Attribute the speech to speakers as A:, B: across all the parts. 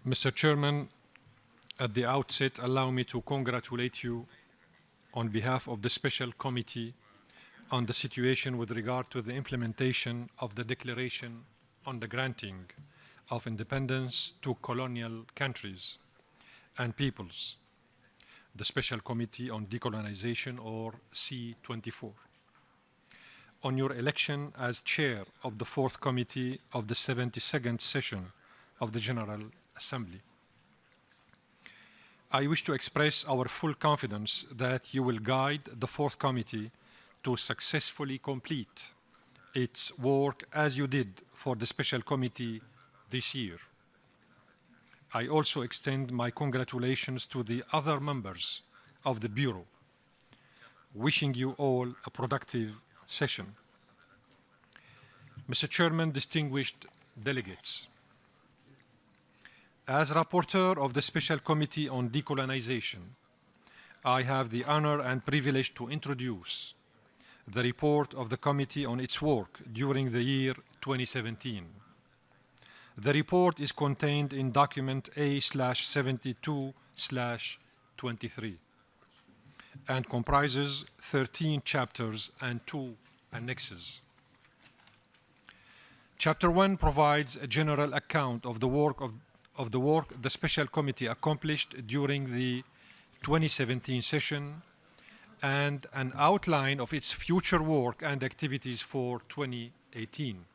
A: Mr. Chairman, at the outset, allow me to congratulate you on behalf of the Special Committee on the situation with regard to the implementation of the Declaration on the Granting of Independence to Colonial Countries and Peoples, the Special Committee on Decolonization, or C24, on your election as Chair of the Fourth Committee of the 72nd Session of the General Assembly. I wish to express our full confidence that you will guide the Fourth Committee to successfully complete its work as you did for the Special Committee this year. I also extend my congratulations to the other members of the Bureau, wishing you all a productive session. Mr. Chairman, distinguished delegates, as rapporteur of the Special Committee on Decolonization, I have the honor and privilege to introduce the report of the committee on its work during the year 2017. The report is contained in document A/72/23 and comprises 13 chapters and 2 annexes. Chapter 1 provides a general account of the work the Special Committee accomplished during the 2017 session and an outline of its future work and activities for 2018.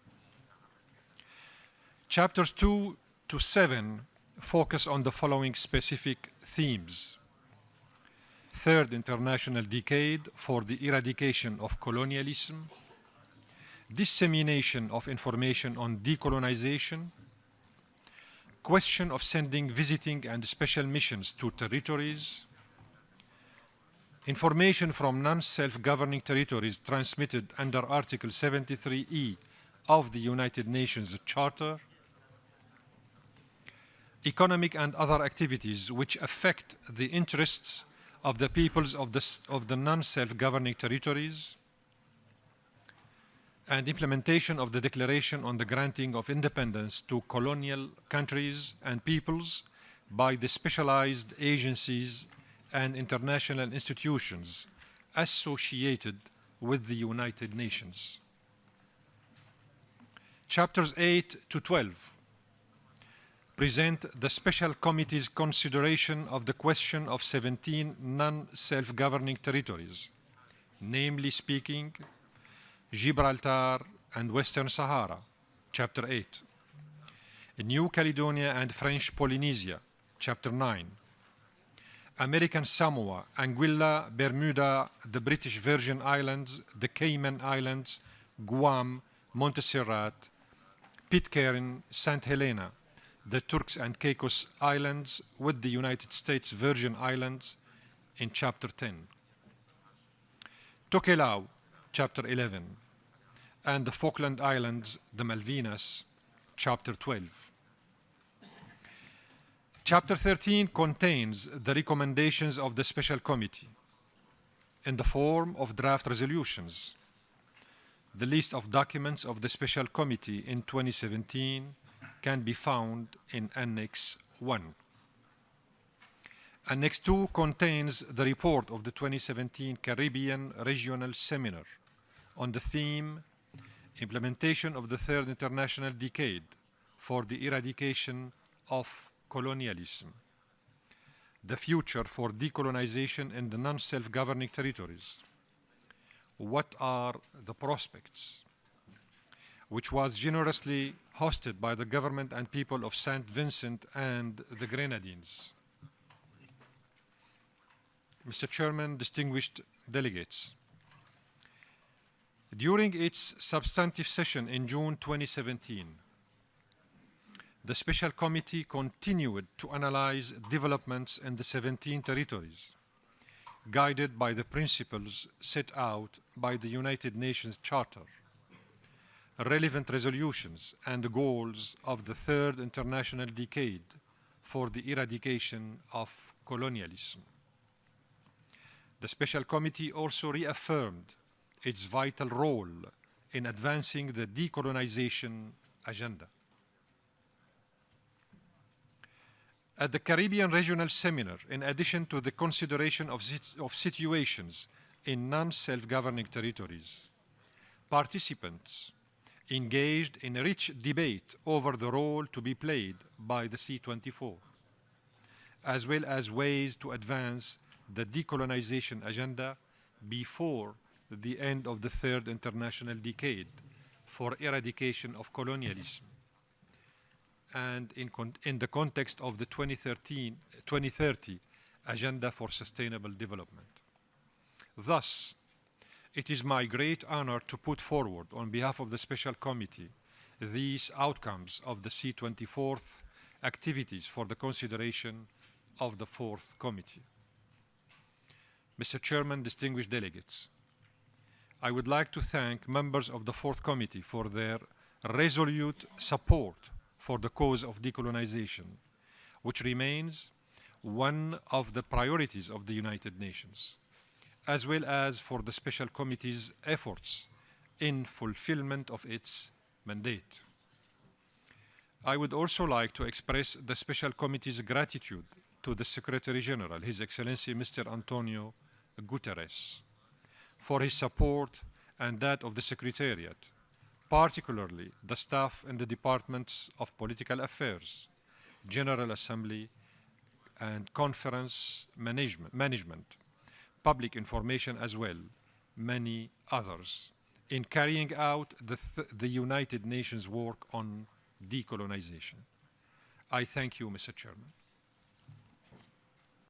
A: Chapters 2 to 7 focus on the following specific themes: Third International Decade for the Eradication of Colonialism, dissemination of information on decolonization, question of sending visiting and special missions to territories, information from non-self-governing territories transmitted under Article 73E of the United Nations Charter, economic and other activities which affect the interests of the peoples of the non-self-governing territories, and implementation of the Declaration on the Granting of Independence to Colonial Countries and Peoples by the specialized agencies and international institutions associated with the United Nations. Chapters 8 to 12 present the Special Committee's consideration of the question of 17 non-self-governing territories, namely speaking, Gibraltar and Western Sahara, Chapter 8, New Caledonia and French Polynesia, Chapter 9, American Samoa, Anguilla, Bermuda, the British Virgin Islands, the Cayman Islands, Guam, Montserrat, Pitcairn, St. Helena, the Turks and Caicos Islands with the United States Virgin Islands in Chapter 10, Tokelau, Chapter 11, and the Falkland Islands, the Malvinas, Chapter 12. Chapter 13 contains the recommendations of the Special Committee in the form of draft resolutions. The list of documents of the Special Committee in 2017 can be found in Annex 1. Annex 2 contains the report of the 2017 Caribbean Regional Seminar on the theme Implementation of the Third International Decade for the Eradication of Colonialism, the Future for Decolonization in the Non-Self-Governing Territories. What are the prospects? Which was generously hosted by the government and people of St. Vincent and the Grenadines. Mr. Chairman, distinguished delegates, during its substantive session in June 2017, the Special Committee continued to analyze developments in the 17 territories, guided by the principles set out by the United Nations Charter, relevant resolutions, and the goals of the Third International Decade for the Eradication of Colonialism. The Special Committee also reaffirmed its vital role in advancing the decolonization agenda. At the Caribbean Regional Seminar, in addition to the consideration of situations in non-self-governing territories, participants engaged in a rich debate over the role to be played by the C24, as well as ways to advance the decolonization agenda before the end of the third international decade for eradication of colonialism, and in the context of the 2030 Agenda for Sustainable Development. Thus, it is my great honor to put forward, on behalf of the Special Committee, these outcomes of the C24th activities for the consideration of the Fourth Committee. Mr. Chairman, distinguished delegates, I would like to thank members of the Fourth Committee for their resolute support for the cause of decolonization, which remains one of the priorities of the United Nations, as well as for the Special Committee's efforts in fulfillment of its mandate. I would also like to express the Special Committee's gratitude to the Secretary General, His Excellency Mr. Antonio Guterres, for his support and that of the Secretariat, particularly the staff in the Departments of Political Affairs, General Assembly, and Conference Management, Public Information as well, many others, in carrying out the United Nations work on decolonization. I thank you, Mr. Chairman.